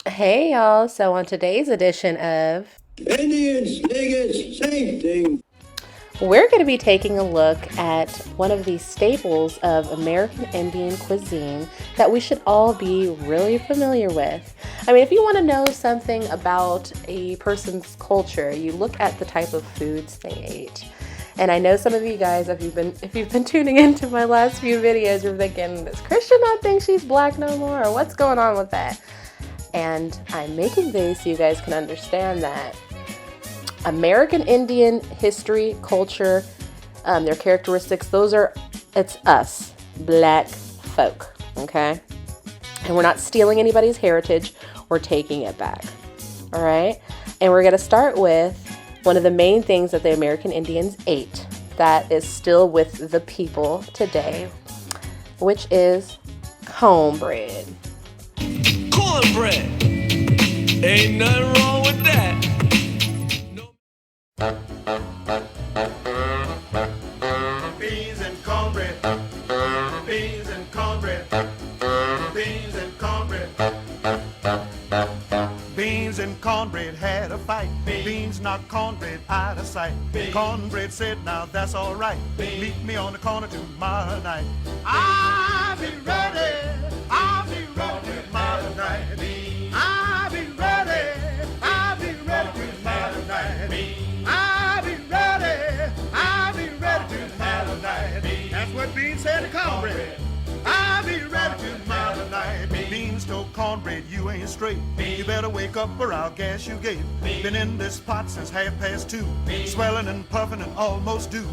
Hey y'all, so on today's edition of Indians, niggas, same thing. we're going to be taking a look at one of the staples of American Indian cuisine that we should all be really familiar with. I mean, if you want to know something about a person's culture, you look at the type of foods they ate. And I know some of you guys, if you've been tuning into my last few videos, you're thinking, does Christian not think she's black no more? Or what's going on with that? And I'm making these so you guys can understand that American Indian history, culture, their characteristics, it's us, black folk, okay? And we're not stealing anybody's heritage, we're taking it back, all right? And we're gonna start with one of the main things that the American Indians ate that is still with the people today, which is cornbread. Cornbread. Ain't nothing wrong with that. Beans and cornbread. Beans and cornbread. Beans and cornbread. Beans and cornbread had a fight. Beans knocked cornbread out of sight. Cornbread said, now that's all right. Meet me on the corner tomorrow night. I'll be ready. I'll be ready tomorrow night. I'll be ready. I'll be ready tomorrow night. I'll be ready. I'll be ready tomorrow night. That's what Beans said to cornbread. I'll be ready tomorrow night. Beans told cornbread, you ain't straight. You better wake up or I'll gas you gate. Been in this pot since 2:30. Swelling and puffing and almost due.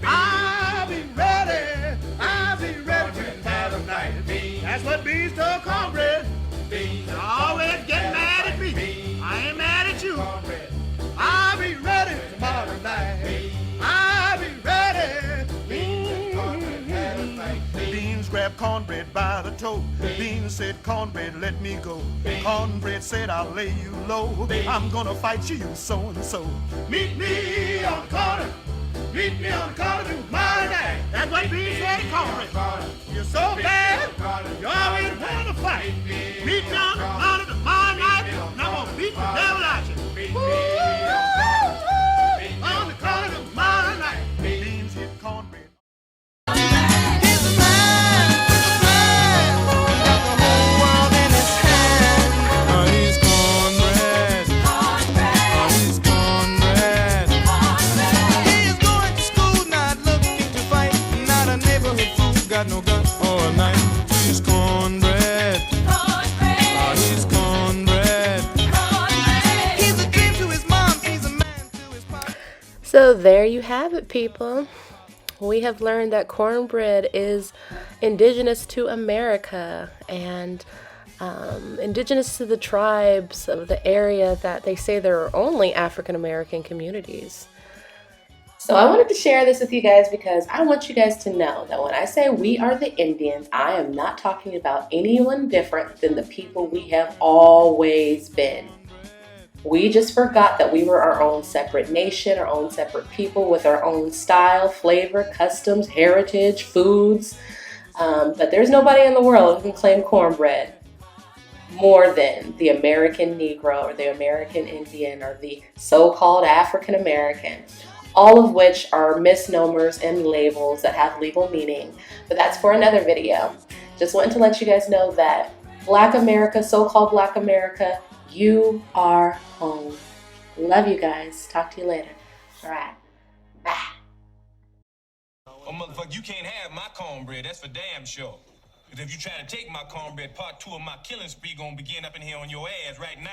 I'll be ready. I'll be ready tomorrow night. That's what Beans told cornbread. You always get mad at me. I ain't mad at you. I'll be ready tomorrow night. I'll be ready. Beans grabbed cornbread by the toe. Beans said, cornbread, let me go. Cornbread said, I'll lay you low. I'm gonna fight you, you so-and-so. Meet me on the corner. Meet me on the corner tomorrow night. That's what Beans said to cornbread. You're so bad, you always want to fight. Meet me on the corner tomorrow night, and I'm gonna beat the devil out you. On the corner tomorrow night. Beans hit cornbread. Got no gun or a knife. He's cornbread. Cornbread. He's cornbread. Cornbread. He's a dream to his mom. He's a man to his pop. So there you have it, people. We have learned that cornbread is indigenous to America and indigenous to the tribes of the area that they say there are only African American communities. So I wanted to share this with you guys because I want you guys to know that when I say we are the Indians, I am not talking about anyone different than the people we have always been. We just forgot that we were our own separate nation, our own separate people with our own style, flavor, customs, heritage, foods. But there's nobody in the world who can claim cornbread more than the American Negro or the American Indian or the so-called African American. All of which are misnomers and labels that have legal meaning, but that's for another video. Just wanted to let you guys know that Black America, so-called Black America, you are home. Love you guys. Talk to you later. All right. Bye. Oh, motherfucker, you can't have my cornbread, that's for damn sure. Because if you try to take my cornbread, part 2 of my killing spree gonna begin up in here on your ass right now.